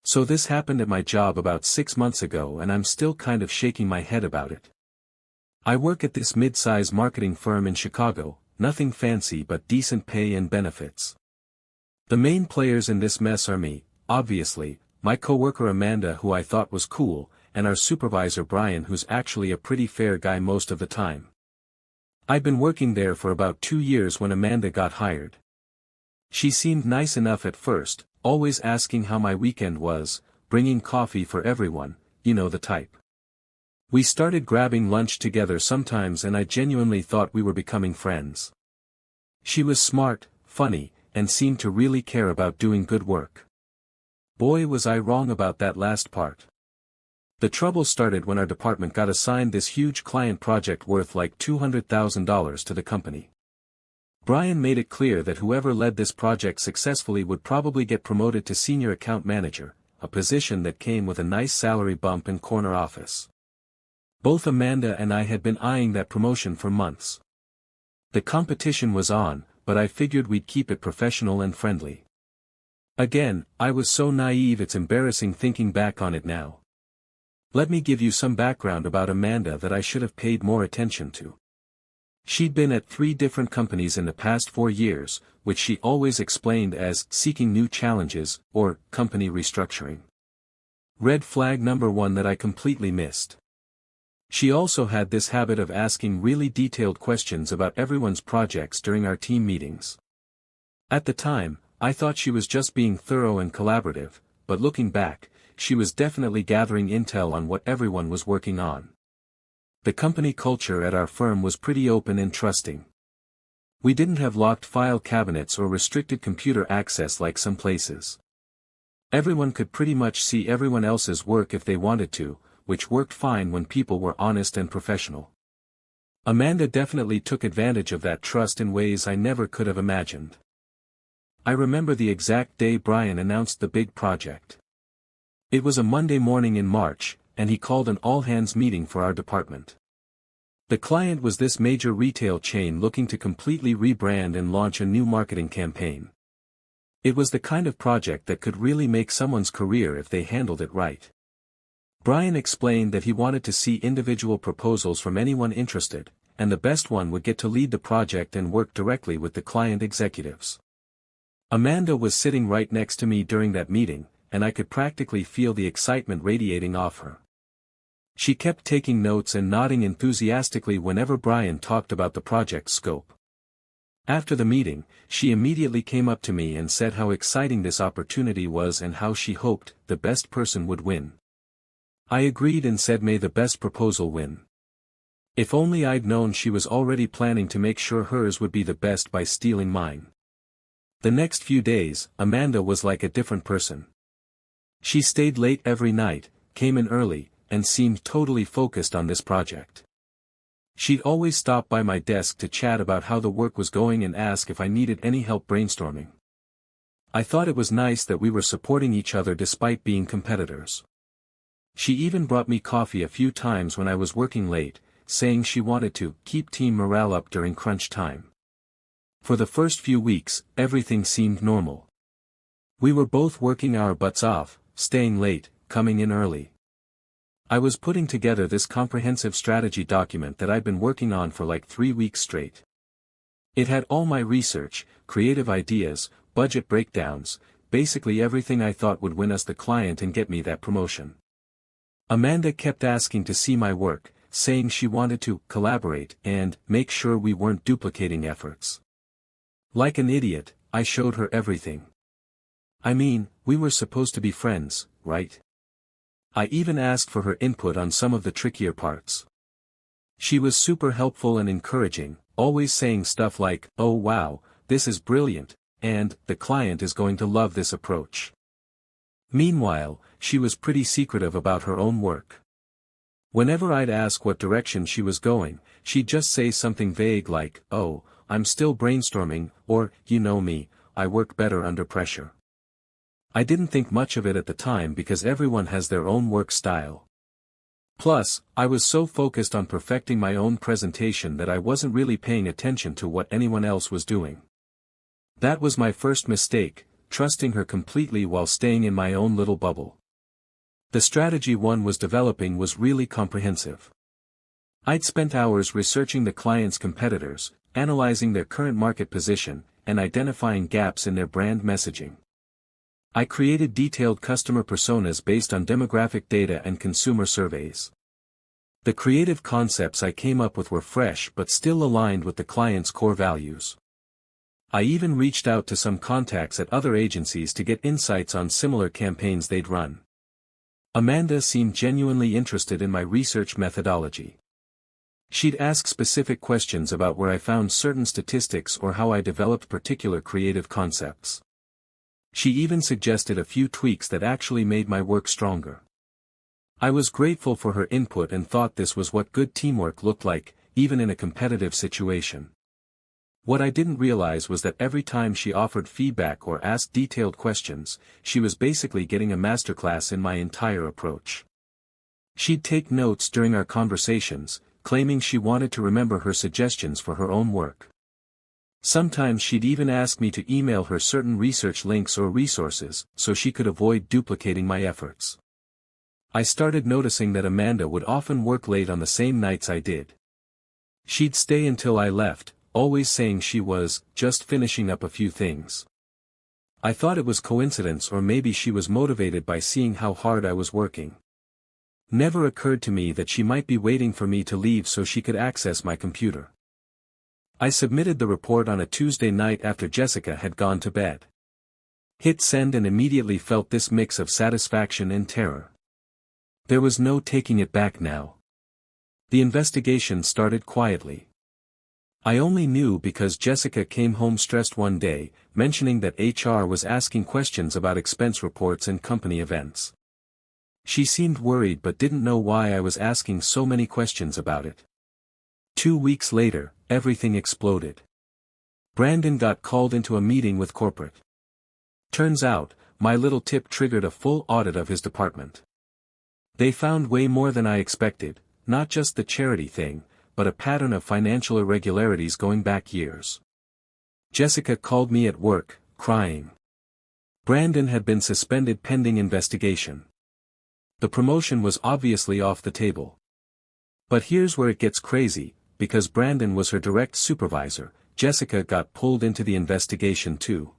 So this happened at my job about 6 months ago and I'm still kind of shaking my head about it. I work at this mid-size marketing firm in Chicago, nothing fancy but decent pay and benefits. The main players in this mess are me, obviously, my coworker Amanda who I thought was cool, and our supervisor Brian who's actually a pretty fair guy most of the time. I'd been working there for about 2 years when Amanda got hired. She seemed nice enough at first, always asking how my weekend was, bringing coffee for everyone, you know the type. We started grabbing lunch together sometimes and I genuinely thought we were becoming friends. She was smart, funny, and seemed to really care about doing good work. Boy was I wrong about that last part. The trouble started when our department got assigned this huge client project worth like $200,000 to the company. Brian made it clear that whoever led this project successfully would probably get promoted to senior account manager, a position that came with a nice salary bump and corner office. Both Amanda and I had been eyeing that promotion for months. The competition was on, but I figured we'd keep it professional and friendly. Again, I was so naive it's embarrassing thinking back on it now. Let me give you some background about Amanda that I should have paid more attention to. She'd been at 3 different companies in the past 4 years, which she always explained as seeking new challenges, or company restructuring. Red flag number 1 that I completely missed. She also had this habit of asking really detailed questions about everyone's projects during our team meetings. At the time, I thought she was just being thorough and collaborative, but looking back, she was definitely gathering intel on what everyone was working on. The company culture at our firm was pretty open and trusting. We didn't have locked file cabinets or restricted computer access like some places. Everyone could pretty much see everyone else's work if they wanted to, which worked fine when people were honest and professional. Amanda definitely took advantage of that trust in ways I never could have imagined. I remember the exact day Brian announced the big project. It was a Monday morning in March, and he called an all-hands meeting for our department. The client was this major retail chain looking to completely rebrand and launch a new marketing campaign. It was the kind of project that could really make someone's career if they handled it right. Brian explained that he wanted to see individual proposals from anyone interested, and the best one would get to lead the project and work directly with the client executives. Amanda was sitting right next to me during that meeting, and I could practically feel the excitement radiating off her. She kept taking notes and nodding enthusiastically whenever Brian talked about the project scope. After the meeting, she immediately came up to me and said how exciting this opportunity was and how she hoped the best person would win. I agreed and said may the best proposal win. If only I'd known she was already planning to make sure hers would be the best by stealing mine. The next few days, Amanda was like a different person. She stayed late every night, came in early, and seemed totally focused on this project. She'd always stop by my desk to chat about how the work was going and ask if I needed any help brainstorming. I thought it was nice that we were supporting each other despite being competitors. She even brought me coffee a few times when I was working late, saying she wanted to keep team morale up during crunch time. For the first few weeks, everything seemed normal. We were both working our butts off, staying late, coming in early. I was putting together this comprehensive strategy document that I'd been working on for like 3 weeks straight. It had all my research, creative ideas, budget breakdowns, basically everything I thought would win us the client and get me that promotion. Amanda kept asking to see my work, saying she wanted to collaborate and make sure we weren't duplicating efforts. Like an idiot, I showed her everything. I mean, we were supposed to be friends, right? I even asked for her input on some of the trickier parts. She was super helpful and encouraging, always saying stuff like, "Oh wow, this is brilliant," and "the client is going to love this approach." Meanwhile, she was pretty secretive about her own work. Whenever I'd ask what direction she was going, she'd just say something vague like, "Oh, I'm still brainstorming," or, "You know me, I work better under pressure." I didn't think much of it at the time because everyone has their own work style. Plus, I was so focused on perfecting my own presentation that I wasn't really paying attention to what anyone else was doing. That was my first mistake, trusting her completely while staying in my own little bubble. The strategy one was developing was really comprehensive. I'd spent hours researching the client's competitors, analyzing their current market position, and identifying gaps in their brand messaging. I created detailed customer personas based on demographic data and consumer surveys. The creative concepts I came up with were fresh but still aligned with the client's core values. I even reached out to some contacts at other agencies to get insights on similar campaigns they'd run. Amanda seemed genuinely interested in my research methodology. She'd ask specific questions about where I found certain statistics or how I developed particular creative concepts. She even suggested a few tweaks that actually made my work stronger. I was grateful for her input and thought this was what good teamwork looked like, even in a competitive situation. What I didn't realize was that every time she offered feedback or asked detailed questions, she was basically getting a masterclass in my entire approach. She'd take notes during our conversations, claiming she wanted to remember her suggestions for her own work. Sometimes she'd even ask me to email her certain research links or resources, so she could avoid duplicating my efforts. I started noticing that Amanda would often work late on the same nights I did. She'd stay until I left, always saying she was just finishing up a few things. I thought it was coincidence or maybe she was motivated by seeing how hard I was working. Never occurred to me that she might be waiting for me to leave so she could access my computer. I submitted the report on a Tuesday night after Jessica had gone to bed. Hit send and immediately felt this mix of satisfaction and terror. There was no taking it back now. The investigation started quietly. I only knew because Jessica came home stressed one day, mentioning that HR was asking questions about expense reports and company events. She seemed worried but didn't know why I was asking so many questions about it. 2 weeks later, everything exploded. Brandon got called into a meeting with corporate. Turns out, my little tip triggered a full audit of his department. They found way more than I expected, not just the charity thing, but a pattern of financial irregularities going back years. Jessica called me at work, crying. Brandon had been suspended pending investigation. The promotion was obviously off the table. But here's where it gets crazy, because Brandon was her direct supervisor, Jessica got pulled into the investigation too.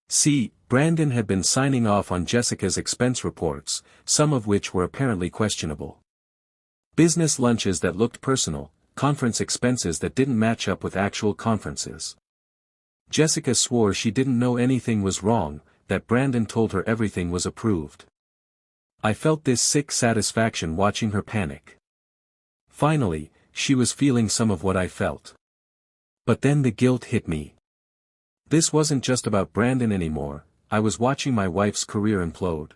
See, Brandon had been signing off on Jessica's expense reports, some of which were apparently questionable. Business lunches that looked personal, conference expenses that didn't match up with actual conferences. Jessica swore she didn't know anything was wrong, that Brandon told her everything was approved. I felt this sick satisfaction watching her panic. Finally, she was feeling some of what I felt. But then the guilt hit me. This wasn't just about Brandon anymore, I was watching my wife's career implode.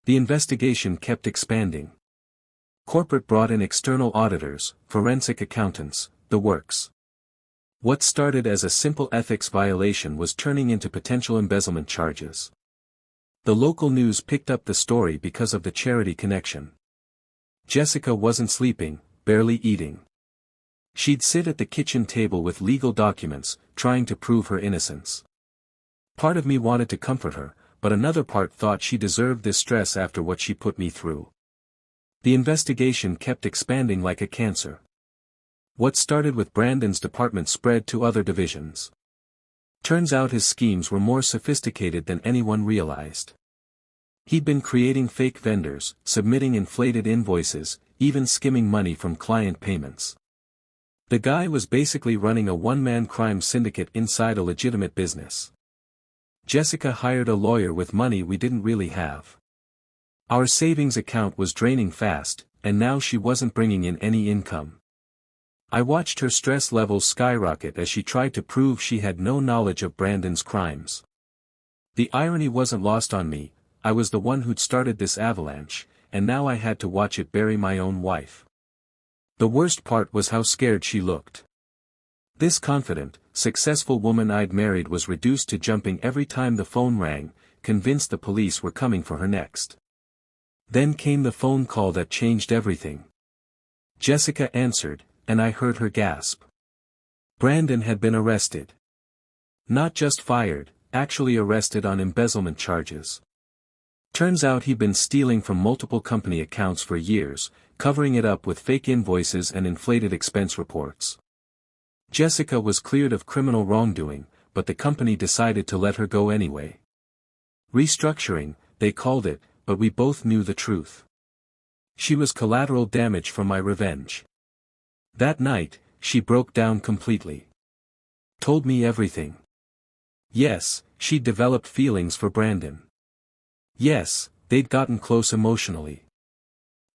The investigation kept expanding. Corporate brought in external auditors, forensic accountants, the works. What started as a simple ethics violation was turning into potential embezzlement charges. The local news picked up the story because of the charity connection. Jessica wasn't sleeping, barely eating. She'd sit at the kitchen table with legal documents, trying to prove her innocence. Part of me wanted to comfort her, but another part thought she deserved this stress after what she put me through. The investigation kept expanding like a cancer. What started with Brandon's department spread to other divisions. Turns out his schemes were more sophisticated than anyone realized. He'd been creating fake vendors, submitting inflated invoices, even skimming money from client payments. The guy was basically running a one-man crime syndicate inside a legitimate business. Jessica hired a lawyer with money we didn't really have. Our savings account was draining fast, and now she wasn't bringing in any income. I watched her stress levels skyrocket as she tried to prove she had no knowledge of Brandon's crimes. The irony wasn't lost on me, I was the one who'd started this avalanche, and now I had to watch it bury my own wife. The worst part was how scared she looked. This confident, successful woman I'd married was reduced to jumping every time the phone rang, convinced the police were coming for her next. Then came the phone call that changed everything. Jessica answered, and I heard her gasp. Brandon had been arrested. Not just fired, actually arrested on embezzlement charges. Turns out he'd been stealing from multiple company accounts for years, covering it up with fake invoices and inflated expense reports. Jessica was cleared of criminal wrongdoing, but the company decided to let her go anyway. Restructuring, they called it, but we both knew the truth. She was collateral damage from my revenge. That night, she broke down completely. Told me everything. Yes, she'd developed feelings for Brandon. Yes, they'd gotten close emotionally.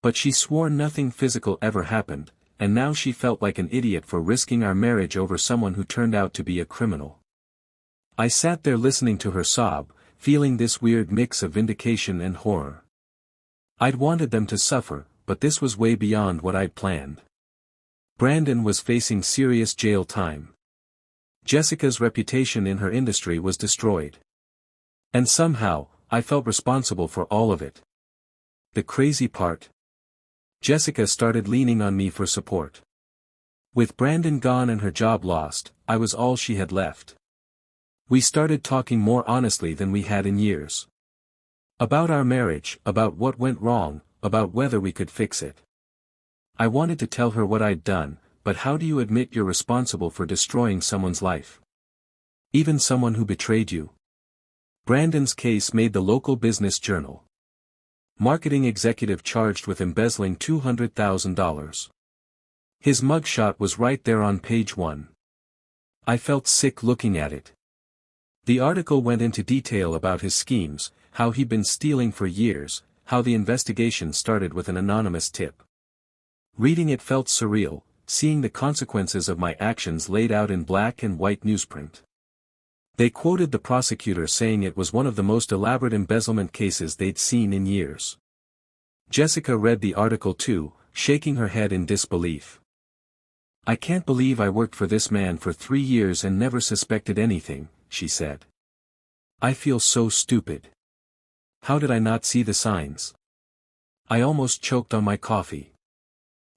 But she swore nothing physical ever happened, and now she felt like an idiot for risking our marriage over someone who turned out to be a criminal. I sat there listening to her sob, feeling this weird mix of vindication and horror. I'd wanted them to suffer, but this was way beyond what I'd planned. Brandon was facing serious jail time. Jessica's reputation in her industry was destroyed. And somehow, I felt responsible for all of it. The crazy part? Jessica started leaning on me for support. With Brandon gone and her job lost, I was all she had left. We started talking more honestly than we had in years. About our marriage, about what went wrong, about whether we could fix it. I wanted to tell her what I'd done, but how do you admit you're responsible for destroying someone's life? Even someone who betrayed you. Brandon's case made the local business journal. Marketing executive charged with embezzling $200,000. His mugshot was right there on page 1. I felt sick looking at it. The article went into detail about his schemes, how he'd been stealing for years, how the investigation started with an anonymous tip. Reading it felt surreal, seeing the consequences of my actions laid out in black and white newsprint. They quoted the prosecutor saying it was one of the most elaborate embezzlement cases they'd seen in years. Jessica read the article too, shaking her head in disbelief. I can't believe I worked for this man for 3 years and never suspected anything, she said. I feel so stupid. How did I not see the signs? I almost choked on my coffee.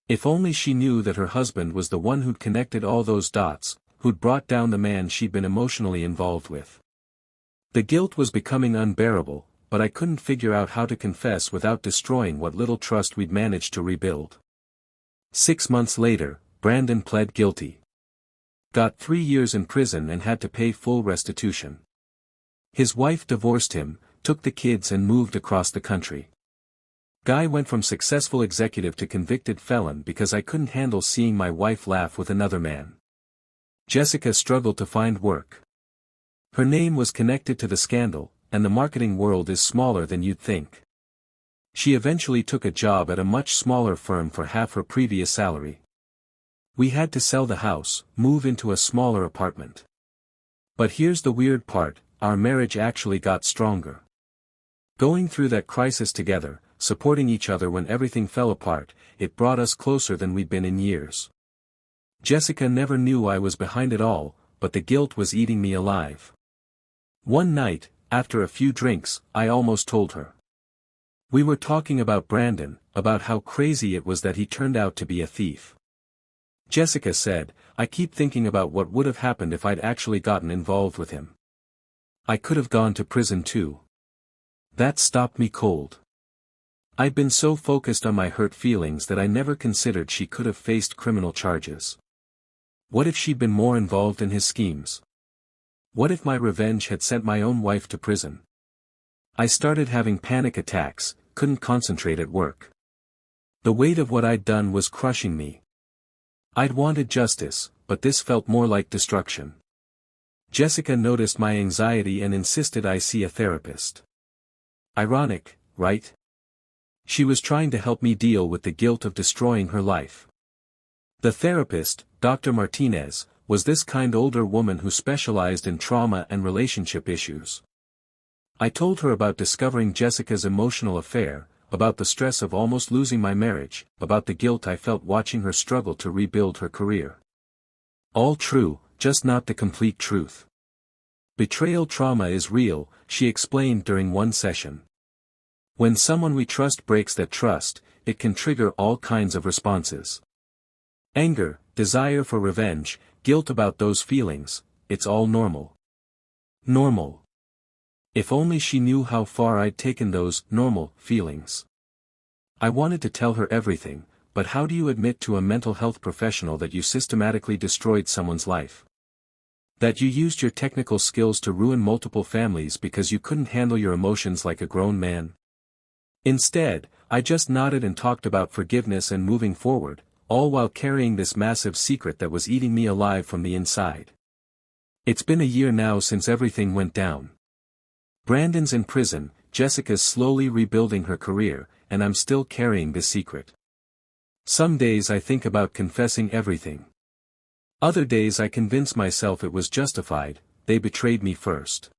If only she knew that her husband was the one who'd connected all those dots, who'd brought down the man she'd been emotionally involved with. The guilt was becoming unbearable, but I couldn't figure out how to confess without destroying what little trust we'd managed to rebuild. 6 months later, Brandon pled guilty. Got 3 years in prison and had to pay full restitution. His wife divorced him, took the kids and moved across the country. Guy went from successful executive to convicted felon because I couldn't handle seeing my wife laugh with another man. Jessica struggled to find work. Her name was connected to the scandal, and the marketing world is smaller than you'd think. She eventually took a job at a much smaller firm for half her previous salary. We had to sell the house, move into a smaller apartment. But here's the weird part, our marriage actually got stronger. Going through that crisis together, supporting each other when everything fell apart, it brought us closer than we'd been in years. Jessica never knew I was behind it all, but the guilt was eating me alive. One night, after a few drinks, I almost told her. We were talking about Brandon, about how crazy it was that he turned out to be a thief. Jessica said, I keep thinking about what would have happened if I'd actually gotten involved with him. I could have gone to prison too. That stopped me cold. I'd been so focused on my hurt feelings that I never considered she could have faced criminal charges. What if she'd been more involved in his schemes? What if my revenge had sent my own wife to prison? I started having panic attacks, couldn't concentrate at work. The weight of what I'd done was crushing me. I'd wanted justice, but this felt more like destruction. Jessica noticed my anxiety and insisted I see a therapist. Ironic, right? She was trying to help me deal with the guilt of destroying her life. The therapist, Dr. Martinez, was this kind older woman who specialized in trauma and relationship issues. I told her about discovering Jessica's emotional affair, about the stress of almost losing my marriage, about the guilt I felt watching her struggle to rebuild her career. All true, just not the complete truth. Betrayal trauma is real, she explained during one session. When someone we trust breaks that trust, it can trigger all kinds of responses. Anger, desire for revenge, guilt about those feelings, it's all normal. Normal. If only she knew how far I'd taken those normal feelings. I wanted to tell her everything, but how do you admit to a mental health professional that you systematically destroyed someone's life? That you used your technical skills to ruin multiple families because you couldn't handle your emotions like a grown man? Instead, I just nodded and talked about forgiveness and moving forward, all while carrying this massive secret that was eating me alive from the inside. It's been a year now since everything went down. Brandon's in prison, Jessica's slowly rebuilding her career, and I'm still carrying this secret. Some days I think about confessing everything. Other days I convince myself it was justified, they betrayed me first.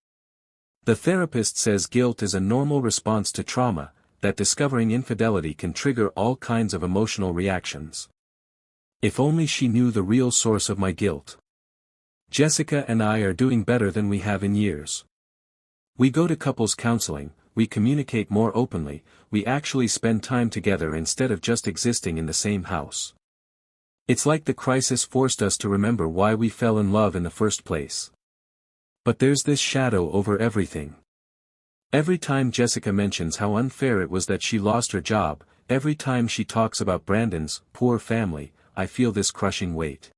The therapist says guilt is a normal response to trauma, that discovering infidelity can trigger all kinds of emotional reactions. If only she knew the real source of my guilt. Jessica and I are doing better than we have in years. We go to couples counseling, we communicate more openly, we actually spend time together instead of just existing in the same house. It's like the crisis forced us to remember why we fell in love in the first place. But there's this shadow over everything. Every time Jessica mentions how unfair it was that she lost her job, every time she talks about Brandon's poor family, I feel this crushing weight.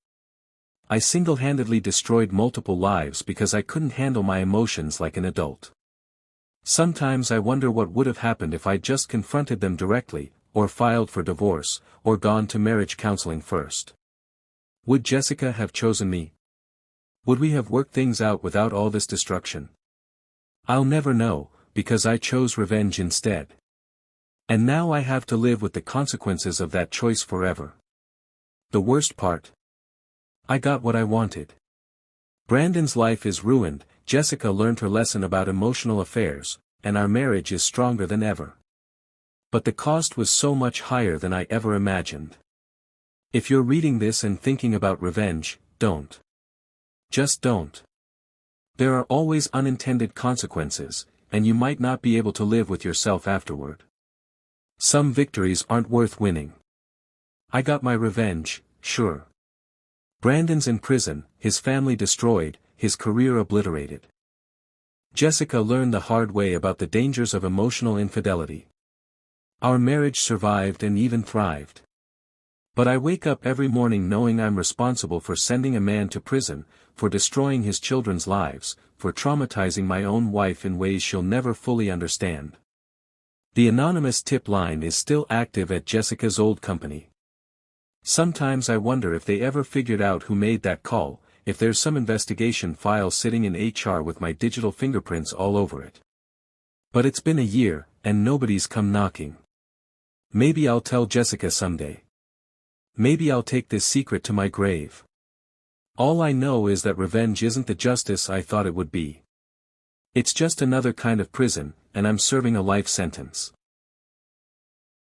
I single-handedly destroyed multiple lives because I couldn't handle my emotions like an adult. Sometimes I wonder what would have happened if I just confronted them directly, or filed for divorce, or gone to marriage counseling first. Would Jessica have chosen me? Would we have worked things out without all this destruction? I'll never know, because I chose revenge instead. And now I have to live with the consequences of that choice forever. The worst part? I got what I wanted. Brandon's life is ruined, Jessica learned her lesson about emotional affairs, and our marriage is stronger than ever. But the cost was so much higher than I ever imagined. If you're reading this and thinking about revenge, don't. Just don't. There are always unintended consequences, and you might not be able to live with yourself afterward. Some victories aren't worth winning. I got my revenge, sure. Brandon's in prison, his family destroyed, his career obliterated. Jessica learned the hard way about the dangers of emotional infidelity. Our marriage survived and even thrived. But I wake up every morning knowing I'm responsible for sending a man to prison, for destroying his children's lives, for traumatizing my own wife in ways she'll never fully understand. The anonymous tip line is still active at Jessica's old company. Sometimes I wonder if they ever figured out who made that call, if there's some investigation file sitting in HR with my digital fingerprints all over it. But it's been a year, and nobody's come knocking. Maybe I'll tell Jessica someday. Maybe I'll take this secret to my grave. All I know is that revenge isn't the justice I thought it would be. It's just another kind of prison, and I'm serving a life sentence.